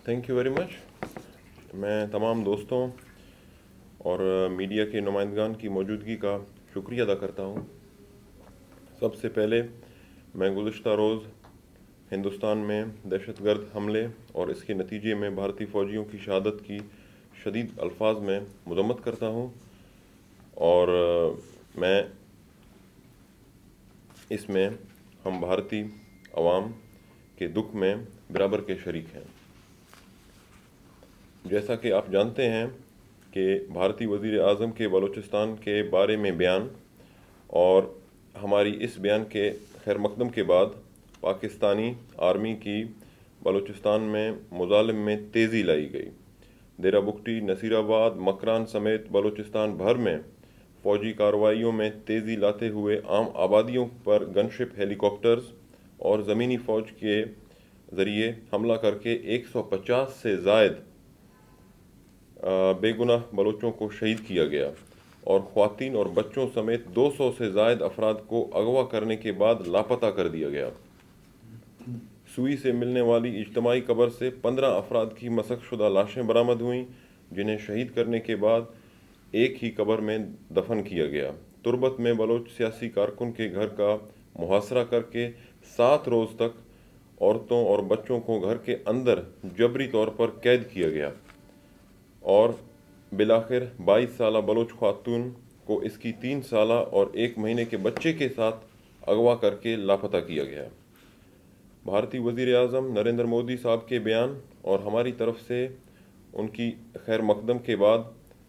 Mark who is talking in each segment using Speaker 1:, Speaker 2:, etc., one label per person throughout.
Speaker 1: Thank you very مچ. میں تمام دوستوں اور میڈیا کے نمائندگان کی موجودگی کا شکریہ ادا کرتا ہوں. سب سے پہلے میں گزشتہ روز ہندوستان میں دہشت گرد حملے اور اس کے نتیجے میں بھارتی فوجیوں کی شہادت کی شدید الفاظ میں مذمت کرتا ہوں، اور میں اس میں ہم بھارتی عوام کے دکھ میں برابر کے شریک ہیں. جیسا کہ آپ جانتے ہیں کہ بھارتی وزیر اعظم کے بلوچستان کے بارے میں بیان اور ہماری اس بیان کے خیر مقدم کے بعد پاکستانی آرمی کی بلوچستان میں مظالم میں تیزی لائی گئی. ڈیرہ بگٹی، نصیر آباد، مکران سمیت بلوچستان بھر میں فوجی کارروائیوں میں تیزی لاتے ہوئے عام آبادیوں پر گن شپ، ہیلی کاپٹرز اور زمینی فوج کے ذریعے حملہ کر کے 150 سے زائد بے گناہ بلوچوں کو شہید کیا گیا، اور خواتین اور بچوں سمیت 200 سے زائد افراد کو اغوا کرنے کے بعد لاپتہ کر دیا گیا. سوئی سے ملنے والی اجتماعی قبر سے 15 افراد کی مسخ شدہ لاشیں برآمد ہوئیں، جنہیں شہید کرنے کے بعد ایک ہی قبر میں دفن کیا گیا. تربت میں بلوچ سیاسی کارکن کے گھر کا محاصرہ کر کے 7 روز تک عورتوں اور بچوں کو گھر کے اندر جبری طور پر قید کیا گیا، اور بالآخر 22 سالہ بلوچ خاتون کو اس کی 3 سالہ اور 1 مہینے کے بچے کے ساتھ اغوا کر کے لاپتہ کیا گیا. بھارتی وزیر اعظم نریندر مودی صاحب کے بیان اور ہماری طرف سے ان کی خیر مقدم کے بعد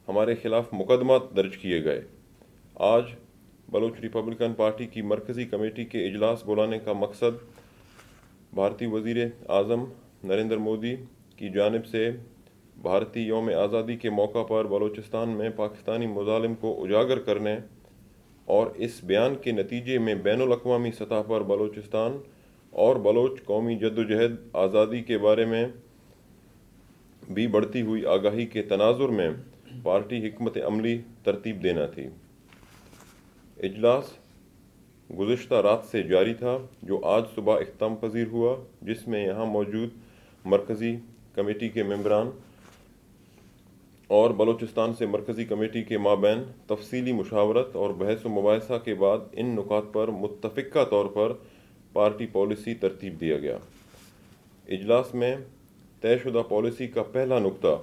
Speaker 1: ہمارے خلاف مقدمات درج کیے گئے. آج بلوچ ریپبلکن پارٹی کی مرکزی کمیٹی کے اجلاس بلانے کا مقصد بھارتی وزیر اعظم نریندر مودی کی جانب سے بھارتی یوم آزادی کے موقع پر بلوچستان میں پاکستانی مظالم کو اجاگر کرنے اور اس بیان کے نتیجے میں بین الاقوامی سطح پر بلوچستان اور بلوچ قومی جدوجہد آزادی کے بارے میں بھی بڑھتی ہوئی آگاہی کے تناظر میں پارٹی حکمت عملی ترتیب دینا تھی. اجلاس گزشتہ رات سے جاری تھا، جو آج صبح اختتام پذیر ہوا، جس میں یہاں موجود مرکزی کمیٹی کے ممبران اور بلوچستان سے مرکزی کمیٹی کے مابین تفصیلی مشاورت اور بحث و مباحثہ کے بعد ان نکات پر متفقہ طور پر پارٹی پالیسی ترتیب دیا گیا. اجلاس میں طے شدہ پالیسی کا پہلا نکتہ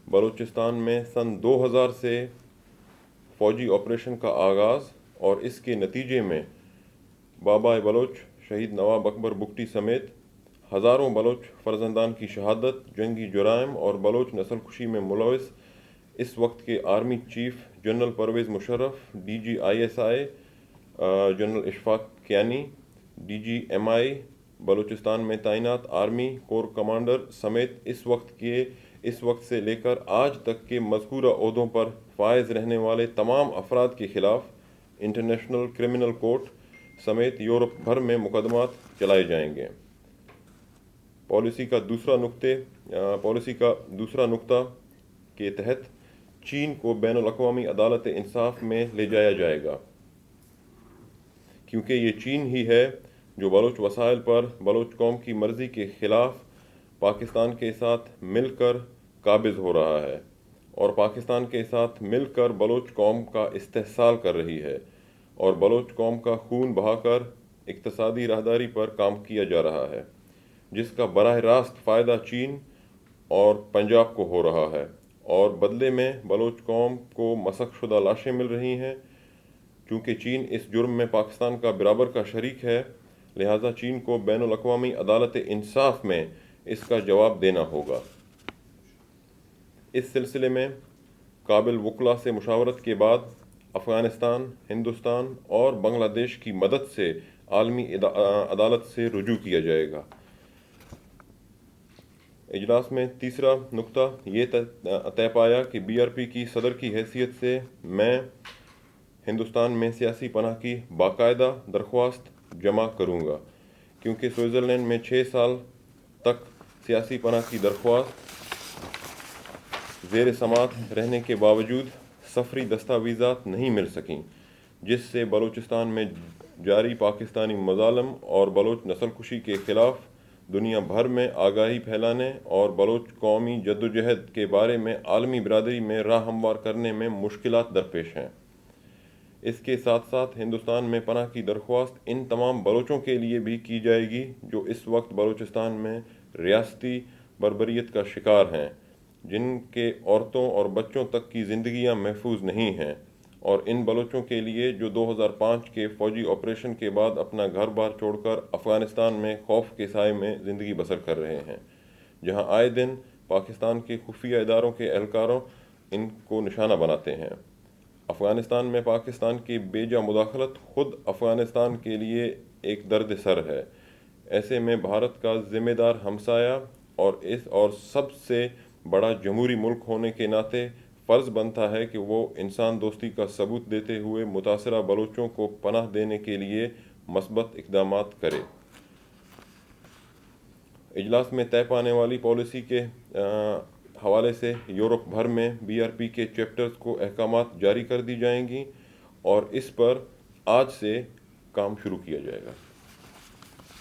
Speaker 1: بلوچستان میں سن 2000 سے فوجی آپریشن کا آغاز اور اس کے نتیجے میں بابا بلوچ شہید نواب اکبر بگٹی سمیت ہزاروں بلوچ فرزندان کی شہادت، جنگی جرائم اور بلوچ نسل کشی میں ملوث اس وقت کے army chief general Pervez Musharraf, D G ISI general Ashfaq Kayani, D G MI Balochistan میں تعینات آرمی کور کمانڈر سمیت اس وقت سے لے کر آج تک کے مذکورہ عہدوں پر فائز رہنے والے تمام افراد کے خلاف انٹرنیشنل کرمنل کورٹ سمیت یورپ بھر میں مقدمات چلائے جائیں گے. پالیسی کا دوسرا نقطہ کے تحت چین کو بین الاقوامی عدالت انصاف میں لے جایا جائے گا، کیونکہ یہ چین ہی ہے جو بلوچ وسائل پر بلوچ قوم کی مرضی کے خلاف پاکستان کے ساتھ مل کر قابض ہو رہا ہے، اور پاکستان کے ساتھ مل کر بلوچ قوم کا استحصال کر رہی ہے، اور بلوچ قوم کا خون بہا کر اقتصادی راہداری پر کام کیا جا رہا ہے، جس کا براہ راست فائدہ چین اور پنجاب کو ہو رہا ہے، اور بدلے میں بلوچ قوم کو مسخ شدہ لاشیں مل رہی ہیں. چونکہ چین اس جرم میں پاکستان کا برابر کا شریک ہے، لہٰذا چین کو بین الاقوامی عدالت انصاف میں اس کا جواب دینا ہوگا. اس سلسلے میں قابل وکلاء سے مشاورت کے بعد افغانستان، ہندوستان اور بنگلہ دیش کی مدد سے عالمی عدالت سے رجوع کیا جائے گا. اجلاس میں تیسرا نکتہ یہ طے پایا کہ BRP کی صدر کی حیثیت سے میں ہندوستان میں سیاسی پناہ کی باقاعدہ درخواست جمع کروں گا، کیونکہ سوئٹزرلینڈ میں 6 سال تک سیاسی پناہ کی درخواست زیر سماعت رہنے کے باوجود سفری دستاویزات نہیں مل سکیں، جس سے بلوچستان میں جاری پاکستانی مظالم اور بلوچ نسل کشی کے خلاف دنیا بھر میں آگاہی پھیلانے اور بلوچ قومی جدوجہد کے بارے میں عالمی برادری میں راہ ہموار کرنے میں مشکلات درپیش ہیں۔ اس کے ساتھ ساتھ ہندوستان میں پناہ کی درخواست ان تمام بلوچوں کے لیے بھی کی جائے گی جو اس وقت بلوچستان میں ریاستی بربریت کا شکار ہیں، جن کے عورتوں اور بچوں تک کی زندگیاں محفوظ نہیں ہیں، اور ان بلوچوں کے لیے جو 2005 کے فوجی آپریشن کے بعد اپنا گھر بار چھوڑ کر افغانستان میں خوف کے سائے میں زندگی بسر کر رہے ہیں، جہاں آئے دن پاکستان کے خفیہ اداروں کے اہلکاروں ان کو نشانہ بناتے ہیں۔ افغانستان میں پاکستان کی بے جا مداخلت خود افغانستان کے لیے ایک درد سر ہے۔ ایسے میں بھارت کا ذمہ دار ہمسایہ اور سب سے بڑا جمہوری ملک ہونے کے ناطے فرض بنتا ہے کہ وہ انسان دوستی کا ثبوت دیتے ہوئے متاثرہ بلوچوں کو پناہ دینے کے لیے مثبت اقدامات کرے۔ اجلاس میں طے پانے والی پالیسی کے حوالے سے یورپ بھر میں بی آر پی کے چیپٹرز کو احکامات جاری کر دی جائیں گی اور اس پر آج سے کام شروع کیا جائے گا۔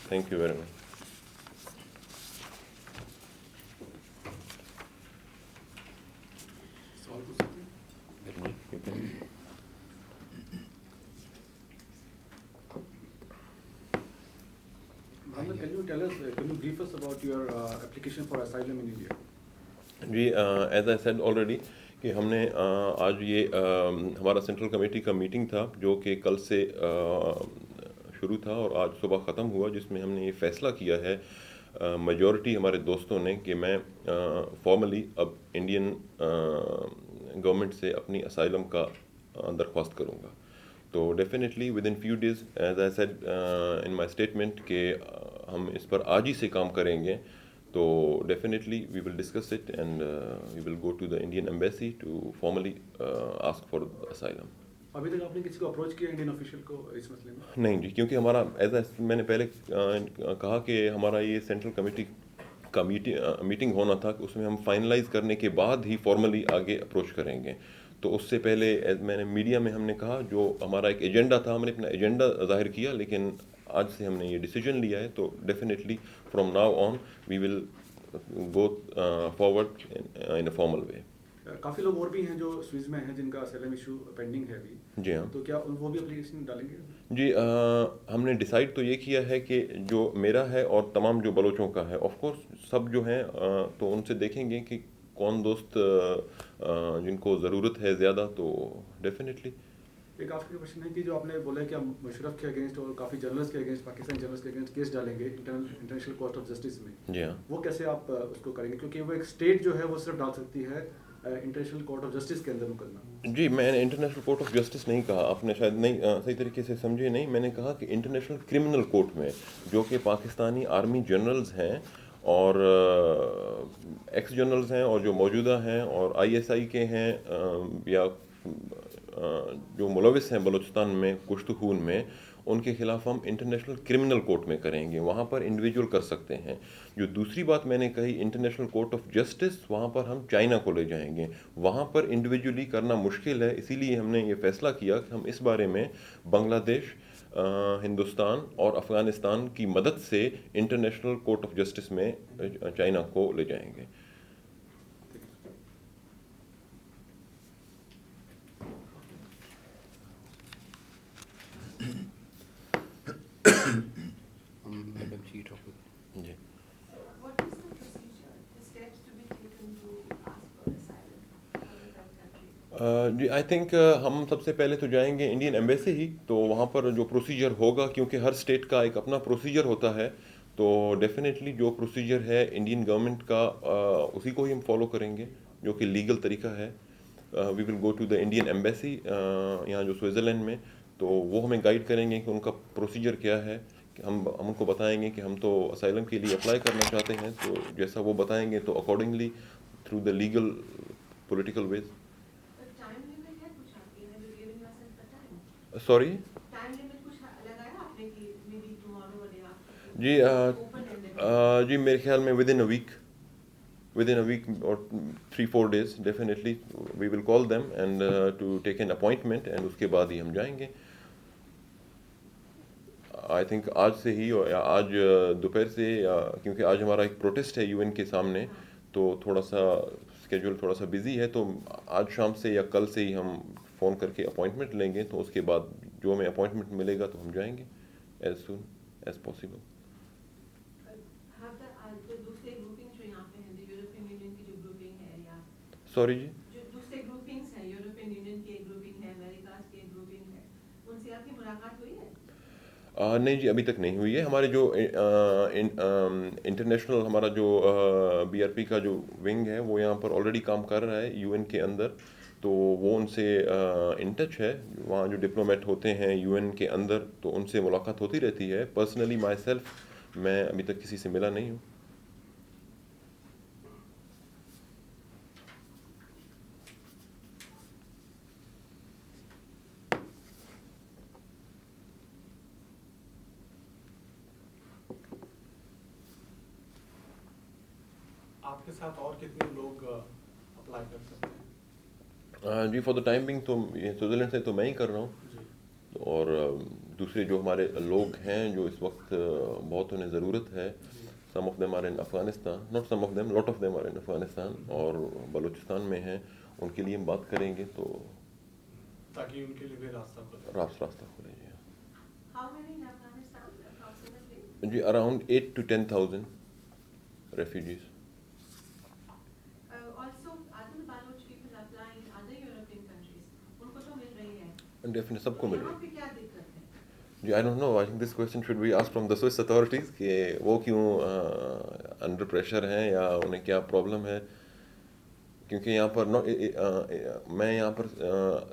Speaker 1: Thank you very much.
Speaker 2: Can you brief us about your application for asylum in India?
Speaker 1: جی ایز آئی سیڈ آلریڈی کہ ہم نے آج یہ ہمارا سینٹرل کمیٹی کا میٹنگ تھا جو کہ کل سے شروع تھا اور آج صبح ختم ہوا، جس میں ہم نے یہ فیصلہ کیا ہے میجورٹی ہمارے دوستوں نے کہ میں فارملی اب انڈین گورنمنٹ سے اپنی اسائلم کا درخواست کروں گا۔ تو definitely with in few days as I said in my statement کہ ہم اس پر آج ہی سے کام کریں گے، تو definitely we will discuss it and we will go to the Indian embassy to formally ask for asylum.
Speaker 2: ابھی تک آپ نے کسی کو اپروچ کیا انڈین آفیشیل کو اس مسئلے میں؟
Speaker 1: نہیں جی، کیونکہ ہمارا میں نے پہلے کہا کہ ہمارا یہ سینٹرل کمیٹی کا میٹنگ ہونا تھا کہ اس میں ہم فائنلائز کرنے کے بعد ہی فارملی آگے اپروچ کریں گے، تو اس سے پہلے میں نے میڈیا میں ہم نے کہا جو ہمارا ایک ایجنڈا تھا، ہم نے اپنا ایجنڈا ظاہر کیا، لیکن آج سے ہم نے یہ ڈیسیجن لیا ہے، تو definitely from now on we will go forward in a formal way.
Speaker 2: کافی لوگ اور بھی ہیں جو سوئس میں ہیں جن کا اسائلم ایشو پینڈنگ ہے ابھی،
Speaker 1: جی ہاں،
Speaker 2: تو کیا وہ بھی اپلیکیشن ڈالیں گے؟
Speaker 1: جی ہم نے ڈیسائیڈ تو یہ کیا ہے کہ جو میرا ہے اور تمام جو بلوچوں کا ہے، آف کورس سب جو ہیں تو ان سے دیکھیں گے کہ کون دوست جن کو ضرورت ہے زیادہ، تو ڈیفینیٹلی۔
Speaker 2: ایک آپ کا کوشچن ہے کہ جو آپ نے بولا کہ ہم مشرف کے اگینسٹ اور کافی جرنلسٹ کے اگینسٹ، پاکستانی جرنلسٹ کے اگینسٹ کیس ڈالیں گے انٹرنیشنل کورٹ آف جسٹس میں،
Speaker 1: جی ہاں،
Speaker 2: وہ کیسے آپ اس کو کریں گے؟ کیونکہ وہ ایک اسٹیٹ جو ہے وہ صرف ڈال سکتی ہے انٹرنیشنل کورٹ آف جسٹس کے اندر مقدمہ۔
Speaker 1: جی میں نے انٹرنیشنل کورٹ آف جسٹس نہیں کہا، آپ نے شاید نہیں صحیح طریقے سے سمجھے نہیں، میں نے کہا کہ انٹرنیشنل کرمنل کورٹ میں جو کہ پاکستانی آرمی جنرلز ہیں اور ایکس جنرلز ہیں اور جو موجودہ ہیں اور آئی ایس آئی کے ہیں یا جو ملوث ہیں بلوچستان میں کشت خون میں، ان کے خلاف ہم انٹرنیشنل کرمنل کورٹ میں کریں گے، وہاں پر انڈیویجول کر سکتے ہیں۔ جو دوسری بات میں نے کہی انٹرنیشنل کورٹ آف جسٹس، وہاں پر ہم چائنا کو لے جائیں گے، وہاں پر انڈیویجولی کرنا مشکل ہے، اسی لیے ہم نے یہ فیصلہ کیا کہ ہم اس بارے میں بنگلہ دیش، ہندوستان اور افغانستان کی مدد سے انٹرنیشنل کورٹ آف جسٹس میں چائنا کو لے جائیں گے۔ جی
Speaker 3: What is the procedure, the steps to be taken to ask for asylum from that country?
Speaker 1: جی آئی تھنک ہم سب سے پہلے تو جائیں گے انڈین ایمبیسی ہی، تو وہاں پر جو پروسیجر ہوگا، کیونکہ ہر اسٹیٹ کا ایک اپنا پروسیجر ہوتا ہے، تو ڈیفینیٹلی جو پروسیجر ہے انڈین گورنمنٹ کا اسی کو ہی ہم فالو کریں گے جو کہ لیگل طریقہ ہے۔ We will go to the Indian embassy یہاں جو سوئٹزرلینڈ میں، تو وہ ہمیں گائیڈ کریں گے کہ ان کا پروسیجر کیا ہے، کہ ہم ان کو بتائیں گے کہ ہم تو اسائلم کے لیے اپلائی کرنا چاہتے ہیں، تو جیسا وہ بتائیں گے تو accordingly through the legal political ways.
Speaker 3: Time limit ہے کچھ آپ کے جو گیونگ یورسیلف کا ٹائم؟
Speaker 1: سوری
Speaker 3: ٹائم لمٹ کچھ لگایا آپ نے کہ مے بی ٹمارو والے آپ
Speaker 1: جی جی میرے خیال میں ود ان اے ویک اور 3-4 days definitely we will call them and to take an appointment, and اس کے بعد ہی ہم جائیں گے۔ آئی تھنک آج سے ہی یا آج دوپہر سے، یا کیونکہ آج ہمارا ایک پروٹیسٹ ہے UN کے سامنے، تو تھوڑا سا اسکیجول تھوڑا سا بزی ہے، تو آج شام سے یا کل سے ہی ہم فون کر کے اپوائنٹمنٹ لیں گے، تو اس کے بعد جو ہمیں اپوائنٹمنٹ ملے گا تو ہم جائیں گے ایز سون ایز پاسبل.
Speaker 3: جو دوسرے گروپنگ جو یہاں پہ ہیں، یورپین یونین کی جو گروپنگ ہے، یا
Speaker 1: سوری جی،
Speaker 3: جو دوسرے گروپنگس ہیں، یورپین یونین کی ایک گروپنگ ہے، امریکاز کی ایک گروپنگ ہے، ان سے آپ کی ملاقات ہوئی ہے؟
Speaker 1: نہیں جی، ابھی تک نہیں ہوئی ہے. ہمارے جو انٹرنیشنل ہمارا جو BRP کا جو ونگ ہے وہ یہاں پر آلریڈی کام کر رہا ہے UN کے اندر، تو وہ ان سے ان ٹچ ہے. وہاں جو ڈپلومیٹ ہوتے ہیں UN کے اندر، تو ان سے ملاقات ہوتی رہتی ہے. پرسنلی مائی سیلف میں ابھی تک کسی سے ملا نہیں ہوں.
Speaker 2: آپ کے ساتھ اور کتنے لوگ اپلائی کر سکتے ہیں؟
Speaker 1: جی، فار دا ٹائم بنگ تو یہ سوئٹزرلینڈ سے تو میں ہی کر رہا ہوں،
Speaker 2: جی.
Speaker 1: اور دوسرے جو ہمارے لوگ ہیں جو اس وقت بہت انہیں ضرورت ہے، some of them are in Afghanistan, not some of them, lot of them are in Afghanistan اور بلوچستان میں ہیں. ان کے لیے ہم بات کریں گے تو
Speaker 2: تاکہ ان کے لیے بھی راستہ کھلے.
Speaker 1: راستہ کھلے. جی
Speaker 3: How many in Afghanistan approximately?
Speaker 1: جی، around 8 to 10,000 refugees.
Speaker 3: Also, are the Baloch people applying in other European countries? ان کو تو مل رہی ہے.
Speaker 1: ڈیفینیٹ سب کو ملے.
Speaker 3: یہاں پہ کیا دقت ہے؟
Speaker 1: جی، I don't know, I think this question should be asked from the Swiss authorities کہ وہ کیوں انڈر پریشر ہیں یا انہیں کیا پرابلم ہے. کیونکہ یہاں پر میں یہاں پر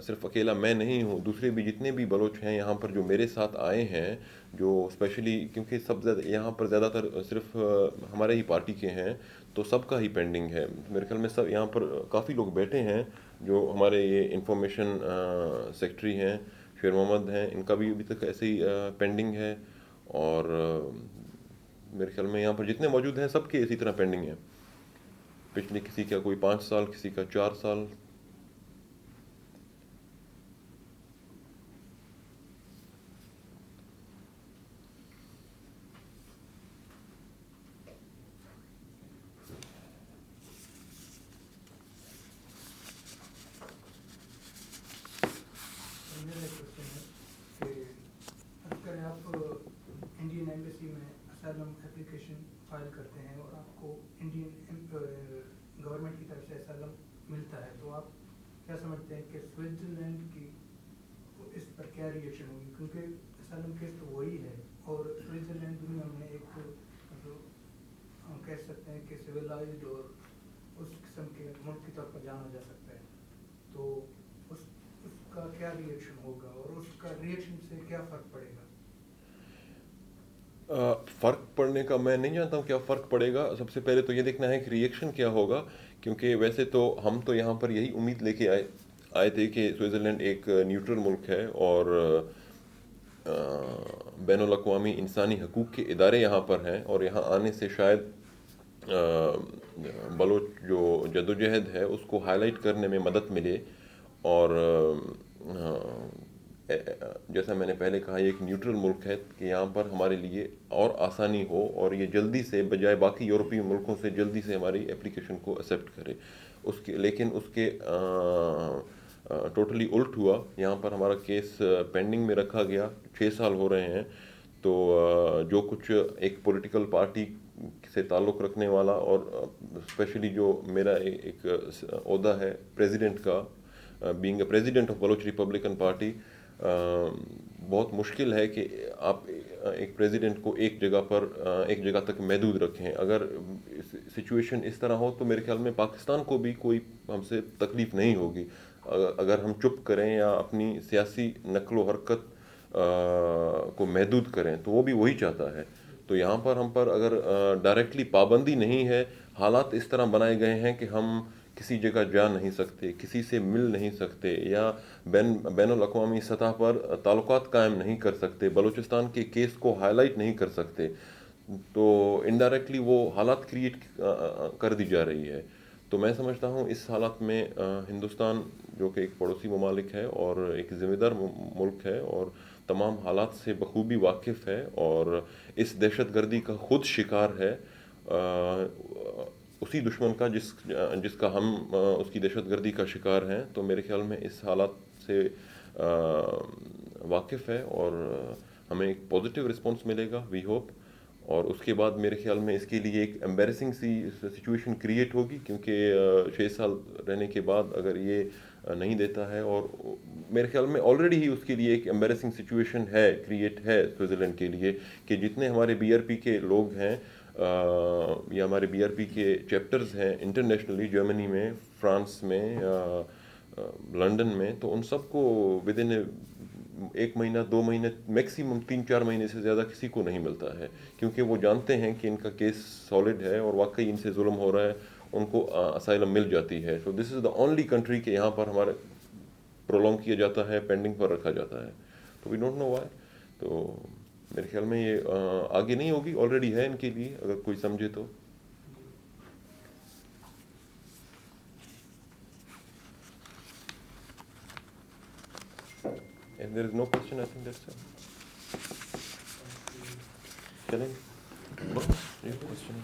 Speaker 1: صرف اکیلا میں نہیں ہوں، دوسرے بھی جتنے بھی بلوچ ہیں یہاں پر جو میرے ساتھ آئے ہیں، جو اسپیشلی کیونکہ سب زیادہ یہاں پر زیادہ تر صرف ہمارے ہی پارٹی کے ہیں، تو سب کا ہی پینڈنگ ہے. میرے خیال میں سب یہاں پر کافی لوگ بیٹھے ہیں جو ہمارے یہ انفارمیشن سیکٹری ہیں، شیر محمد ہیں، ان کا بھی ابھی تک ایسے ہی پینڈنگ ہے. اور میرے خیال میں یہاں پر جتنے موجود ہیں سب کے اسی طرح پینڈنگ ہیں. پچھلے کسی کا کوئی 5 سال، کسی کا 4 سال.
Speaker 4: میرا ایک کوشچن ہے کہ اگر آپ انڈین ایمبیسی میں اسائلم اپلیکیشن فائل کرتے ہیں اور آپ کو انڈین گورنمنٹ کی طرف سے اسائلم ملتا ہے، تو آپ کیا سمجھتے ہیں کہ سوئٹزرلینڈ کی اس پر کیا ریئیکشن ہوگی؟ کیونکہ اسائلم کیس تو وہی ہے، اور سوئٹزرلینڈ دنیا میں ایک ہم کہہ سکتے ہیں کہ سویلائزڈ اور اس قسم کے ملک کی طور پر جانا جا سکتا ہے. تو اس کا کیا ریئیکشن ہوگا اور اس کا ریئیکشن سے کیا فرق پڑے گا؟
Speaker 1: فرق پڑنے کا میں نہیں جانتا ہوں کیا فرق پڑے گا. سب سے پہلے تو یہ دیکھنا ہے کہ ریئیکشن کیا ہوگا، کیونکہ ویسے تو ہم تو یہاں پر یہی امید لے کے آئے تھے کہ سوئٹزرلینڈ ایک نیوٹرل ملک ہے اور بین الاقوامی انسانی حقوق کے ادارے یہاں پر ہیں، اور یہاں آنے سے شاید بلوچ جو جدوجہد ہے اس کو ہائی لائٹ کرنے میں مدد ملے. اور جیسا میں نے پہلے کہا، یہ ایک نیوٹرل ملک ہے کہ یہاں پر ہمارے لیے اور آسانی ہو، اور یہ جلدی سے بجائے باقی یورپی ملکوں سے جلدی سے ہماری اپلیکیشن کو ایکسیپٹ کرے. لیکن اس کے ٹوٹلی الٹ ہوا. یہاں پر ہمارا کیس پینڈنگ میں رکھا گیا، 6 سال ہو رہے ہیں. تو جو کچھ ایک پولیٹیکل پارٹی سے تعلق رکھنے والا، اور اسپیشلی جو میرا ایک عہدہ ہے پریزیڈنٹ کا، being a president of Baloch Republican party, بہت مشکل ہے کہ آپ ایک پریزیڈنٹ کو ایک جگہ تک محدود رکھیں. اگر سچویشن اس طرح ہو تو میرے خیال میں پاکستان کو بھی کوئی ہم سے تکلیف نہیں ہوگی. اگر ہم چپ کریں یا اپنی سیاسی نقل و حرکت کو محدود کریں تو وہ بھی وہی چاہتا ہے. تو یہاں پر ہم پر اگر ڈائریکٹلی پابندی نہیں ہے، حالات اس طرح بنائے گئے ہیں کہ ہم کسی جگہ جا نہیں سکتے، کسی سے مل نہیں سکتے، یا بین الاقوامی سطح پر تعلقات قائم نہیں کر سکتے، بلوچستان کے کیس کو ہائی لائٹ نہیں کر سکتے. تو انڈائریکٹلی وہ حالات کریٹ کر دی جا رہی ہے. تو میں سمجھتا ہوں اس حالات میں ہندوستان جو کہ ایک پڑوسی ممالک ہے اور ایک ذمہ دار ملک ہے اور تمام حالات سے بخوبی واقف ہے اور اس دہشت گردی کا خود شکار ہے، اسی دشمن کا جس کا ہم اس کی دہشت گردی کا شکار ہیں، تو میرے خیال میں اس حالات سے واقف ہے اور ہمیں ایک پازیٹیو رسپانس ملے گا، وی ہوپ. اور اس کے بعد میرے خیال میں اس کے لیے ایک ایمبیرسنگ سی سچویشن کریٹ ہوگی، کیونکہ 6 سال رہنے کے بعد اگر یہ نہیں دیتا ہے، اور میرے خیال میں آلریڈی ہی اس کے لیے ایک ایمبیرسنگ سچویشن ہے کریٹ ہے سوئٹزرلینڈ کے لیے، کہ جتنے ہمارے بی آر پی کے لوگ ہیں یا ہمارے بی آر پی کے چیپٹرز ہیں انٹرنیشنلی، جرمنی میں، فرانس میں، لنڈن میں، تو ان سب کو ود ان 1 مہینہ 2 مہینے میکسیمم 3-4 مہینے سے زیادہ کسی کو نہیں ملتا ہے، کیونکہ وہ جانتے ہیں کہ ان کا کیس سالڈ ہے اور واقعی ان سے ظلم ہو رہا ہے، ان کو اسائلم مل جاتی ہے. سو دس از دا اونلی کنٹری کہ یہاں پر ہمارے پرولونگ کیا جاتا ہے، پینڈنگ پر رکھا جاتا ہے. تو وی ڈونٹ نو وائی. تو میرے خیال میں یہ آگے نہیں ہوگی، آلریڈی ہے ان کے لیے، اگر کوئی سمجھے تو. If there is no question, I think that's it. چلیں. Question.